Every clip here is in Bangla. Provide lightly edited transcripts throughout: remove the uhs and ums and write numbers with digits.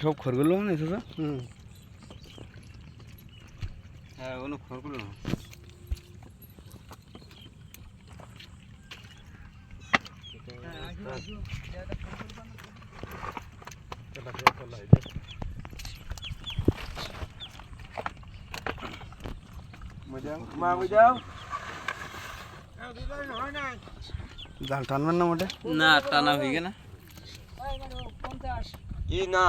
সব খড়গুলো মানে চাচা? হ্যাঁ ওগুলো খড়গুলো না। জাল টানবেন না মোটে? না টানা হয়ে গেছে না কি না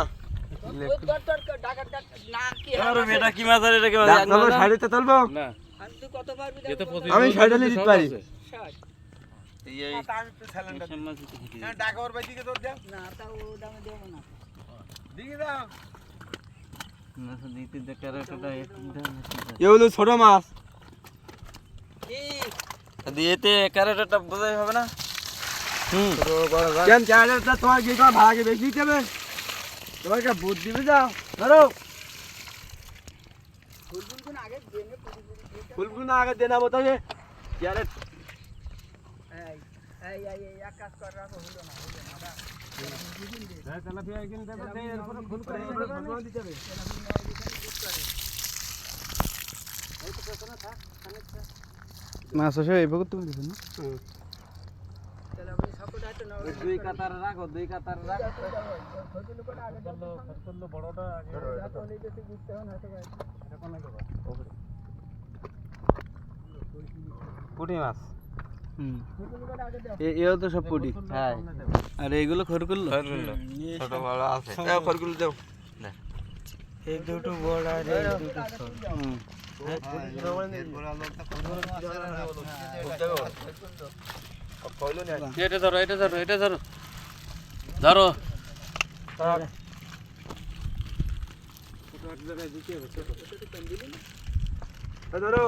এটা কি মাছ এটা কি মাছ সাইডে তুলবো না আমি সাইডে দিতে পারি। এগুলো ছোট মাছ দিয়েতে ক্যারেটটা বোঝাই হবে না। কেন ক্যারেটটা তোমার কি করে ভাড়াকে বেশি দিতে হবে? তোমার একটা বুদ্ধ দিবে যাও ধরো ফুলগুলো আগে দিয়ে নেবো তবে ক্যারেট মাছ আসে এইভাবে তুমি দিচ্ছ না? দুই কাতার রাখো দুই কাতার রাখো পুঁটি মাছ এও তো সব পুটি। হ্যাঁ আর এইগুলো খড়গুলো ছোট বড় আছে খড়গুলো দাও এই দুটো বড় আর এই দুটো ছোট। এটা ধরো এটা ধরো এটা ধরো ধরো ধরো